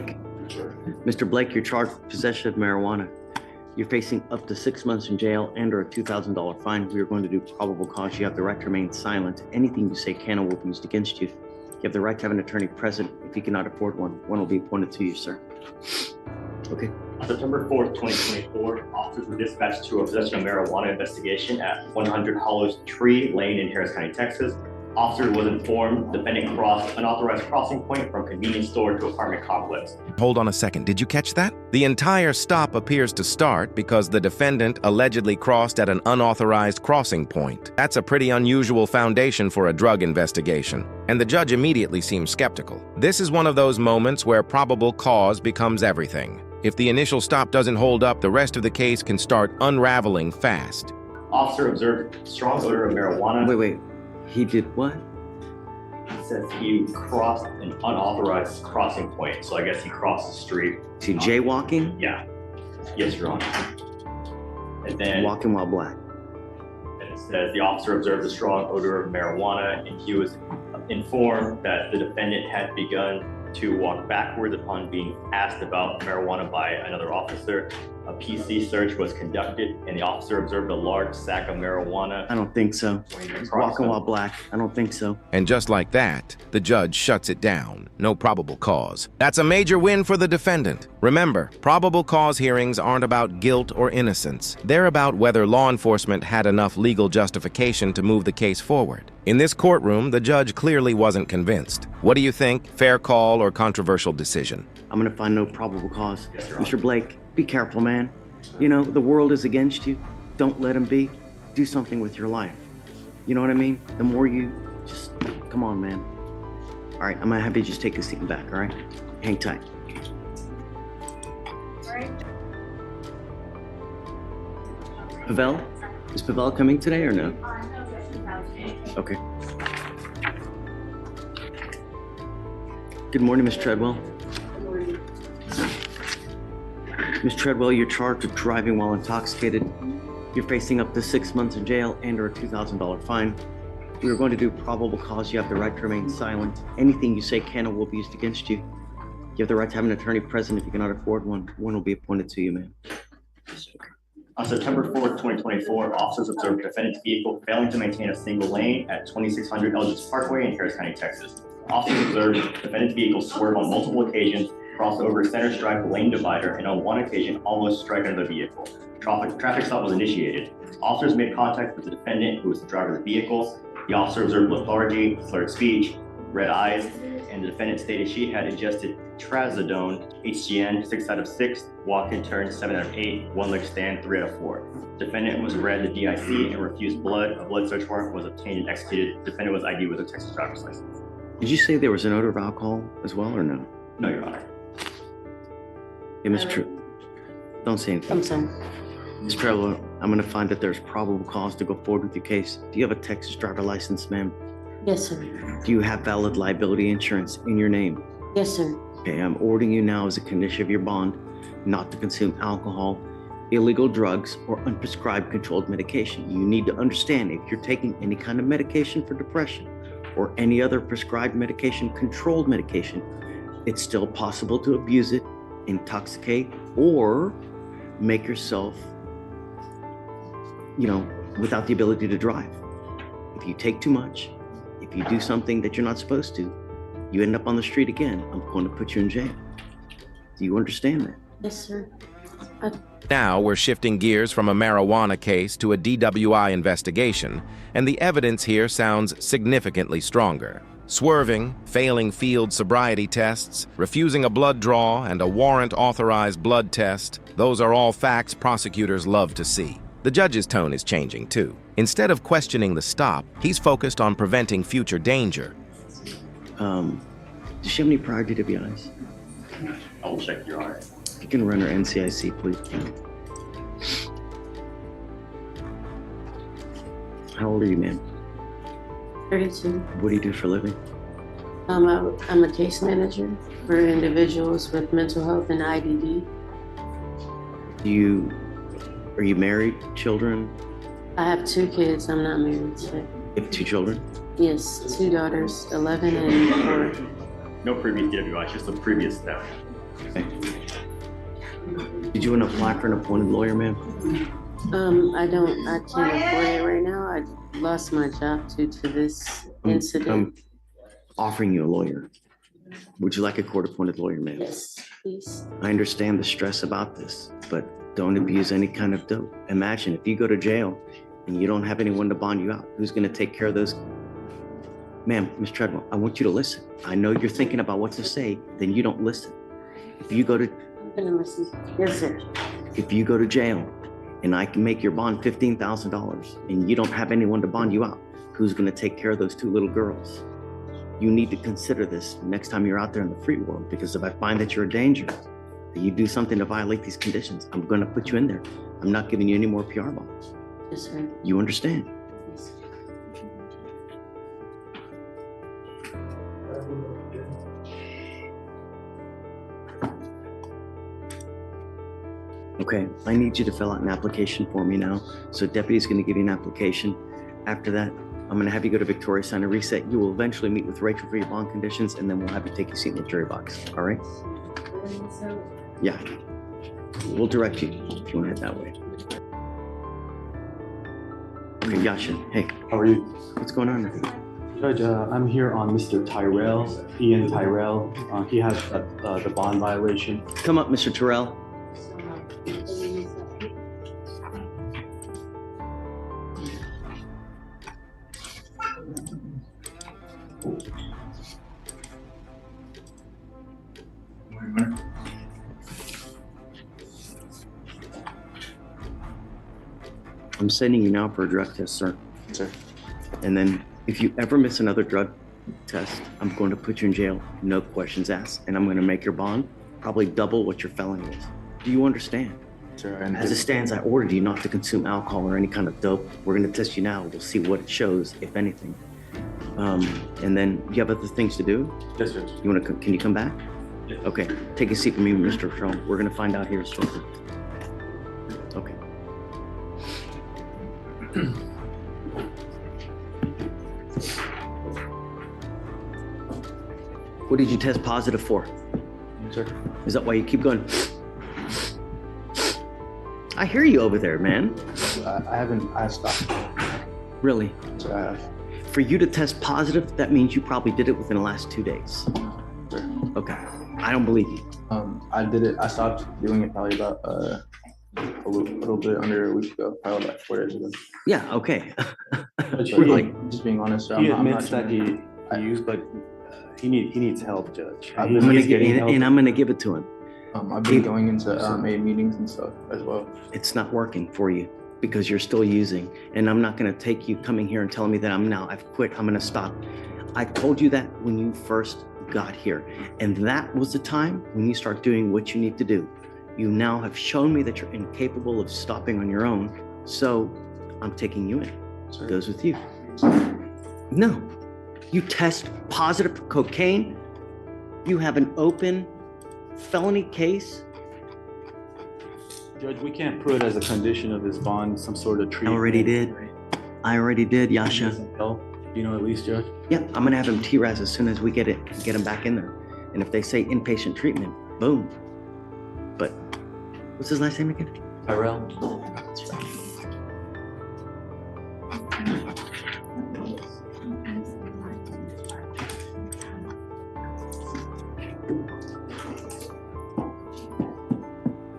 Mr. Blake, you're charged with possession of marijuana. You're facing up to 6 months in jail and or a $2,000 fine. We are going to do probable cause. You have the right to remain silent. Anything you say can or will be used against you. You have the right to have an attorney present. If you cannot afford one, one will be appointed to you, sir. Okay. On September 4th, 2024, officers were dispatched to a possession of marijuana investigation at 100 Hollows Tree Lane in Harris County, Texas. Officer was informed defendant crossed unauthorized crossing point from convenience store to apartment complex. Hold on a second, did you catch that? The entire stop appears to start because the defendant allegedly crossed at an unauthorized crossing point. That's a pretty unusual foundation for a drug investigation, and the judge immediately seems skeptical. This is one of those moments where probable cause becomes everything. If the initial stop doesn't hold up, the rest of the case can start unraveling fast. Officer observed strong odor of marijuana. Wait. He did what? He says he crossed an unauthorized crossing point. So I guess he crossed the street. Is he jaywalking? Yeah. Yes, Your Honor. And then Walking while black. and it says the officer observed a strong odor of marijuana, and he was informed that the defendant had begun to walk backwards upon being asked about marijuana by another officer. A PC search was conducted, and the officer observed a large sack of marijuana. I don't think so. He's walking while black. I don't think so. And just like that, the judge shuts it down. No probable cause. That's a major win for the defendant. Remember, probable cause hearings aren't about guilt or innocence. They're about whether law enforcement had enough legal justification to move the case forward. In this courtroom, the judge clearly wasn't convinced. What do you think? Fair call or controversial decision? I'm gonna find no probable cause. Yes, Your Honor. Mr. Blake, be careful, man. You know, the world is against you. Don't let him be. Do something with your life. You know what I mean? The more you just, come on, man. All right, I'm gonna have you just take a seat back, all right? Hang tight. Pavel? Is Pavel coming today or no? Okay. Good morning, Miss Treadwell. Miss Treadwell, you're charged with driving while intoxicated. You're facing up to 6 months in jail and or a $2,000 fine. We are going to do probable cause. You have the right to remain silent. Anything you say can or will be used against you. You have the right to have an attorney present. If you cannot afford one, one will be appointed to you, ma'am. On September 4th, 2024, officers observed defendant's vehicle failing to maintain a single lane at 2600 Eldridge Parkway in Harris County, Texas. Officers observed defendant's vehicle swerve on multiple occasions, cross over center stripe lane divider, and on one occasion almost strike another vehicle. Traffic stop was initiated. Officers made contact with the defendant, who was the driver of the vehicle. The officer observed lethargy, slurred speech, red eyes, and the defendant stated she had ingested trazodone, HGN, 6 out of 6, walk and turn 7 out of 8, one leg stand 3 out of 4. Defendant was read the DIC and refused blood. A blood search warrant was obtained and executed. Defendant was ID with a Texas driver's license. Did you say there was an odor of alcohol as well or no? No, Your Honor. Hey, Miss Treadwell, don't say anything. I'm sorry. Miss Treadwell, I'm gonna find that there's probable cause to go forward with your case. Do you have a Texas driver license, ma'am? Yes, sir. Do you have valid liability insurance in your name? Yes, sir. Okay, I'm ordering you now as a condition of your bond not to consume alcohol, illegal drugs, or unprescribed controlled medication. You need to understand, if you're taking any kind of medication for depression or any other prescribed medication, controlled medication, it's still possible to abuse it, intoxicate, or make yourself, without the ability to drive. If you take too much, if you do something that you're not supposed to, you end up on the street again, I'm going to put you in jail. Do you understand that? Yes, sir. Now we're shifting gears from a marijuana case to a DWI investigation, and the evidence here sounds significantly stronger. Swerving, failing field sobriety tests, refusing a blood draw, and a warrant-authorized blood test, those are all facts prosecutors love to see. The judge's tone is changing, too. Instead of questioning the stop, he's focused on preventing future danger. Does she have any prior DWIs? I will check, Your Honor. If you can run her NCIC, please. How old are you, ma'am? 32. What do you do for a living? I'm a case manager for individuals with mental health and IDD. Are you married? Children? I have 2 kids. I'm not married yet. You have 2 children? Yes, 2 daughters, 11 and 4. No previous DWI, just the previous theft. Okay. Did you want to apply for an appointed lawyer, ma'am? I can't afford it right now. I lost my job due to this incident. I'm offering you a lawyer. Would you like a court-appointed lawyer, ma'am? Yes, please. I understand the stress about this, but don't abuse any kind of dope. Imagine if you go to jail and you don't have anyone to bond you out. Who's going to take care of those? Ma'am, Ms. Treadwell, I want you to listen. I know you're thinking about what to say, then you don't listen. If you go to, I'm gonna listen. Yes, sir. if you go to jail and I can make your bond $15,000 and you don't have anyone to bond you out, who's going to take care of those two little girls? You need to consider this next time you're out there in the free world, because if I find that you're a danger, that you do something to violate these conditions, I'm going to put you in there. I'm not giving you any more PR bonds. Yes, sir. You understand? Yes. Okay, I need you to fill out an application for me now. So deputy's going to give you an application. After that, I'm going to have you go to Victoria Center, reset. You will eventually meet with Rachel for your bond conditions, and then we'll have you take your seat in the jury box. All right? Yeah. We'll direct you if you want to head that way. Okay, Yasha, hey, How are you? what's going on? Judge, I'm here on Mr. Tyrell, Ian Tyrell. He has the bond violation. Come up, Mr. Terrell. I'm sending you now for a drug test, sir. Sir. And then if you ever miss another drug test, I'm going to put you in jail, no questions asked, and I'm going to make your bond probably double what your felony is. Do you understand? Sir, and As it stands, I ordered you not to consume alcohol or any kind of dope. We're going to test you now. We'll see what it shows, if anything. And then you have other things to do? yes, sir. You want to? Can you come back? Yes. Okay. Take a seat for me, Mr. Trump. We're going to find out here shortly. Okay. What did you test positive for? Sir. Is that why you keep going? I hear you over there, man. I stopped. Really? Sir, I have. For you to test positive, that means you probably did it within the last 2 days. Sir. Okay. I don't believe you. I did it. I stopped doing it probably about a little bit under a week ago, probably like 4 days ago. Yeah, okay. Judge, Really? just being honest, sir, He I'm admits not that he used, but he needs help, Judge. I've I'm been gonna getting get, help. and I'm going to give it to him. I've been going into A meetings and stuff as well. It's not working for you because you're still using. And I'm not going to take you coming here and telling me that I've quit, I'm going to stop. I told you that when you first got here. And that was the time when you start doing what you need to do. You now have shown me that you're incapable of stopping on your own. So I'm taking you in. Sir. It goes with you. No, you test positive for cocaine. You have an open felony case. Judge, we can't put as a condition of his bond some sort of I treatment. already did. I already did, Yasha. Help, you know, at least, Judge. Yeah, I'm gonna have him TRAS as soon as we get him back in there. And if they say inpatient treatment, boom. But what's his last name again? Tyrell. That's right.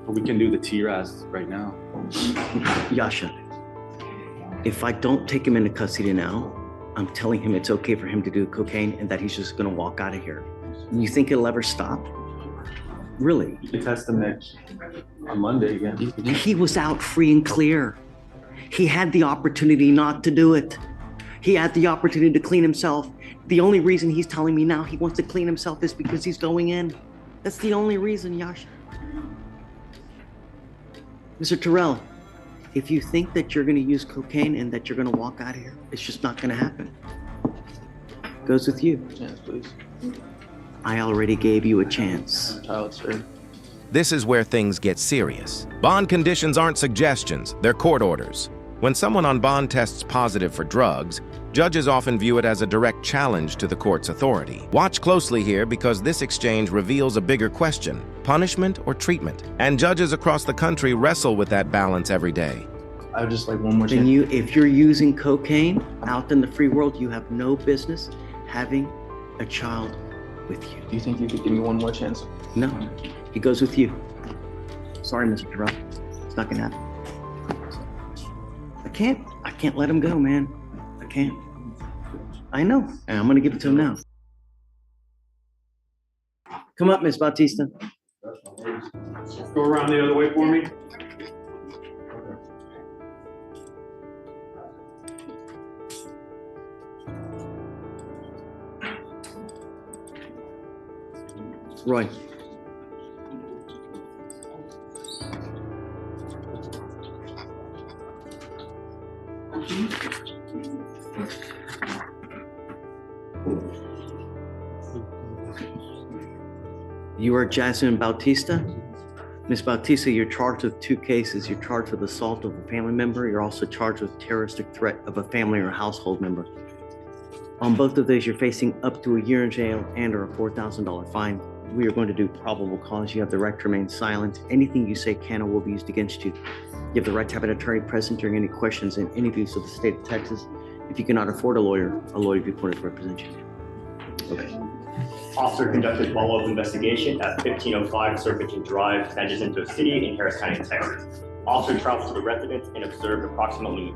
We can do the TRAS right now. Yasha, if I don't take him into custody now, I'm telling him it's okay for him to do cocaine and that he's just gonna walk out of here. You think it'll ever stop? Really? You can test him on Monday again. He was out free and clear. He had the opportunity not to do it. He had the opportunity to clean himself. The only reason he's telling me now he wants to clean himself is because he's going in. That's the only reason, Yasha. Mr. Terrell, if you think that you're gonna use cocaine and that you're gonna walk out of here, it's just not gonna happen. Goes with you. Yes, please. I already gave you a chance. Child, sir. This is where things get serious. Bond conditions aren't suggestions, they're court orders. When someone on bond tests positive for drugs, judges often view it as a direct challenge to the court's authority. Watch closely here because this exchange reveals a bigger question: punishment or treatment? And judges across the country wrestle with that balance every day. I would just like one more Then chance. if you're using cocaine out in the free world, you have no business having a child with you. Do you think you could give me one more chance? No, he goes with you. Sorry, Mr. Terrell. It's not gonna happen. I can't let him go, man. I can't. I know, and I'm gonna give it to him now. Come up, Miss Bautista. Go around the other way for me. Roy. You are Jasmine Bautista? Miss Bautista, you're charged with 2 cases. You're charged with assault of a family member. You're also charged with terroristic threat of a family or household member. On both of those, you're facing up to a year in jail and or a $4,000 fine. We are going to do probable cause. You have the right to remain silent. Anything you say can or will be used against you. You have the right to have an attorney present during any questions and interviews of the state of Texas. If you cannot afford a lawyer will be appointed to represent you. Okay. Officer conducted follow-up investigation at 1505 Serpentine Drive, San Jacinto City in Harris County, Texas. Officer traveled to the residence and observed approximately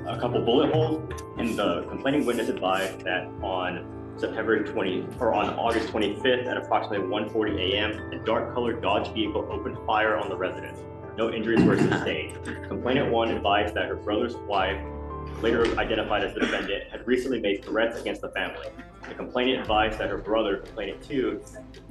a couple bullet holes, and the complaining witness advised that on August 25th at approximately 1:40 a.m., a dark-colored Dodge vehicle opened fire on the residence. No injuries were sustained. Complainant 1 advised that her brother's wife, later identified as the defendant, had recently made threats against the family. The complainant advised that her brother, complainant 2,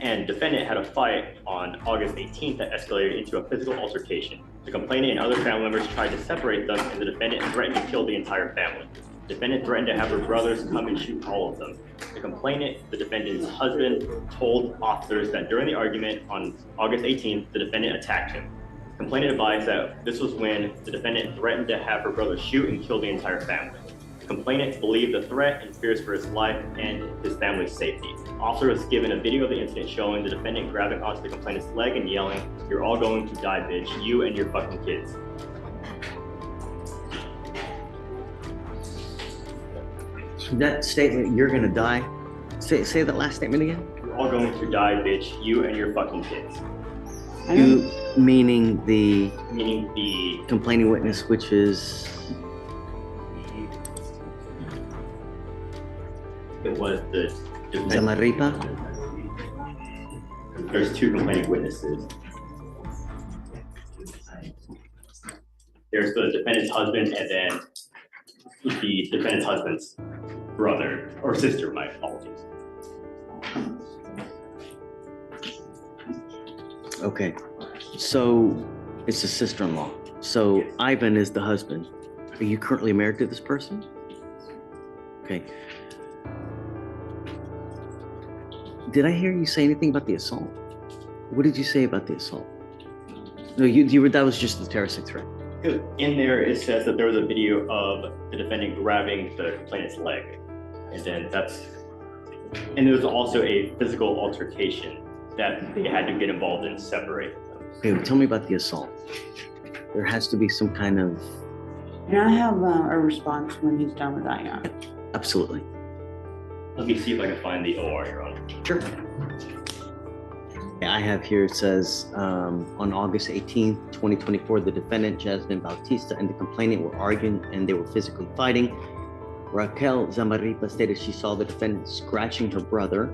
and defendant had a fight on August 18th that escalated into a physical altercation. The complainant and other family members tried to separate them, and the defendant threatened to kill the entire family. The defendant threatened to have her brothers come and shoot all of them. The complainant, the defendant's husband, told officers that during the argument on August 18th, the defendant attacked him. The complainant advised that this was when the defendant threatened to have her brother shoot and kill the entire family. The complainant believed the threat and fears for his life and his family's safety. Officer was given a video of the incident showing the defendant grabbing onto the complainant's leg and yelling, "You're all going to die, bitch, you and your fucking kids." That statement, "you're gonna die," say that last statement again. "You're all going to die, bitch, you and your fucking kids." You meaning the Meaning the complaining witness, which is it was the defendant. Zamaripa? There's 2 complaining witnesses. There's the defendant's husband and then the defendant's husband's brother or sister, my apologies. Okay, so it's the sister-in-law. So Ivan is the husband. Are you currently married to this person? Okay. Did I hear you say anything about the assault? What did you say about the assault? No, that was just the terroristic threat. In there, it says that there was a video of the defendant grabbing the complainant's leg. And then there was also a physical altercation that they had to get involved in separate them. Okay, well, tell me about the assault. There has to be some kind of... Can I have a response when he's done with that, yeah? Absolutely. Let me see if I can find the OR, Your Honor. Sure. I have here, it says, on August 18th, 2024, the defendant, Jasmine Bautista, and the complainant were arguing and they were physically fighting. Raquel Zamaripa stated she saw the defendant scratching her brother.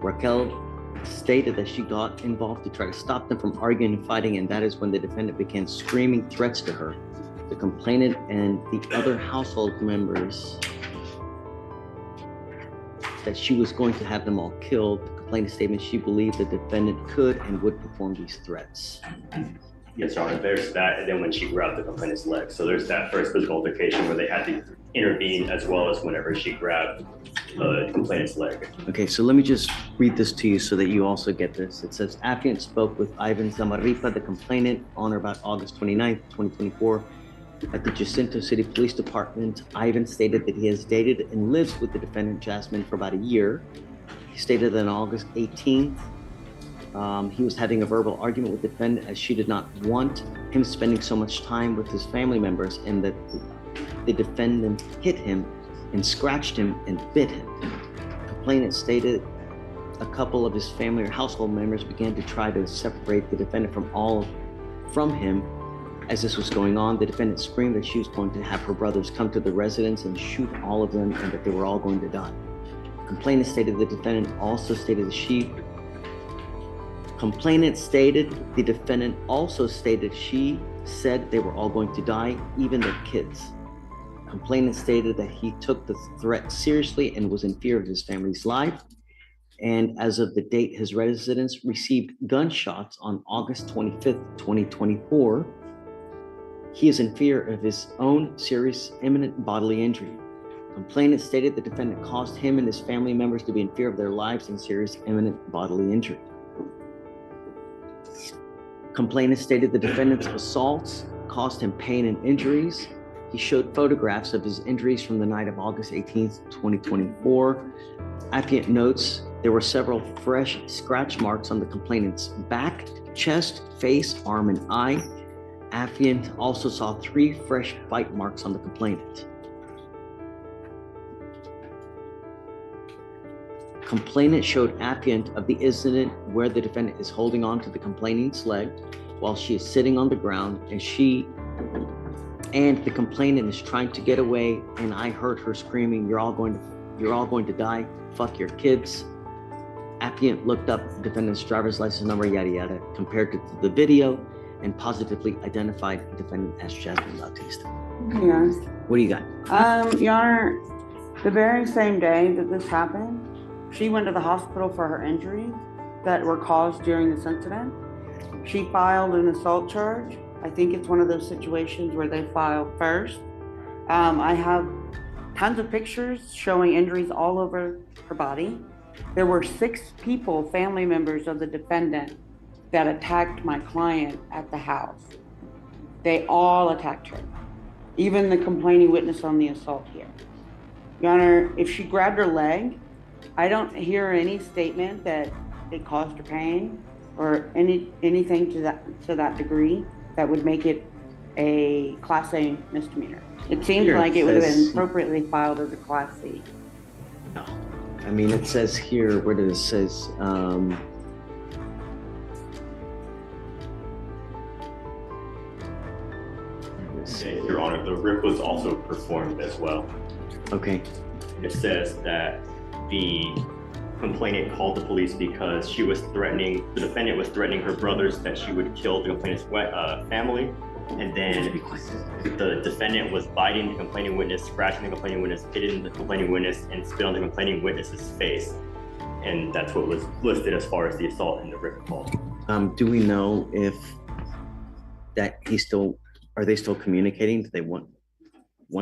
Raquel stated that she got involved to try to stop them from arguing and fighting, and that is when the defendant began screaming threats to her. The complainant and the other household members that she was going to have them all killed. The complainant statement, she believed the defendant could and would perform these threats. Yes, Your Honor, there's that, and then when she grabbed the complainant's leg. So there's that first physical altercation where they had to intervene, as well as whenever she grabbed the complainant's leg. Okay, so let me just read this to you so that you also get this. It says, applicant spoke with Ivan Zamaripa, the complainant, on or about August 29th, 2024. At the Jacinto City Police Department, Ivan stated that he has dated and lives with the defendant, Jasmine, for about a year. He stated that on August 18th, he was having a verbal argument with the defendant as she did not want him spending so much time with his family members, and that the defendant hit him and scratched him and bit him. Complainant stated a couple of his family or household members began to try to separate the defendant from him. As this was going on, the defendant screamed that she was going to have her brothers come to the residence and shoot all of them, and that they were all going to die. Complainant stated the defendant also stated she said they were all going to die, even their kids. Complainant stated that he took the threat seriously and was in fear of his family's life. And as of the date his residence received gunshots on August 25th, 2024, he is in fear of his own serious imminent bodily injury. Complainant stated the defendant caused him and his family members to be in fear of their lives and serious imminent bodily injury. Complainant stated the defendant's assaults caused him pain and injuries. He showed photographs of his injuries from the night of August 18th, 2024. Affiant notes there were several fresh scratch marks on the complainant's back, chest, face, arm, and eye. Affiant also saw 3 fresh bite marks on the complainant. Complainant showed affiant of the incident where the defendant is holding on to the complainant's leg while she is sitting on the ground, and the complainant is trying to get away, and I heard her screaming, you're all going to die, fuck your kids. Affiant looked up the defendant's driver's license number, yada yada, compared to the video, and positively identified the defendant as Jasmine Bautista. Yes. What do you got? Your Honor, the very same day that this happened, she went to the hospital for her injuries that were caused during this incident. She filed an assault charge. I think it's one of those situations where they file first. I have tons of pictures showing injuries all over her body. There were 6 people, family members of the defendant, that attacked my client at the house. They all attacked her, even the complaining witness on the assault here. Your Honor, if she grabbed her leg, I don't hear any statement that it caused her pain or anything to that degree that would make it a Class A misdemeanor. It seems Here, like it would have been says- appropriately filed as a Class C. No. I mean, it says here, where does it says, Your Honor, the RIP was also performed as well. okay, It says that the complainant called the police because the defendant was threatening her brothers that she would kill the complainant's family. And then the defendant was biting the complaining witness, scratching the complaining witness, hitting the complaining witness, and spit on the complaining witness's face. And that's what was listed as far as the assault in the RIP call. do we know if that are they still communicating? Do they want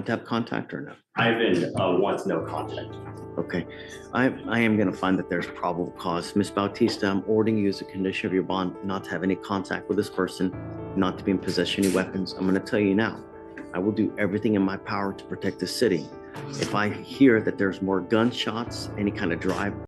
to have contact or no? Ivan wants no contact. Okay, I am going to find that there's probable cause. Ms. Bautista, I'm ordering you as a condition of your bond not to have any contact with this person, not to be in possession of any weapons. I'm going to tell you now, I will do everything in my power to protect the city. If I hear that there's more gunshots, any kind of drive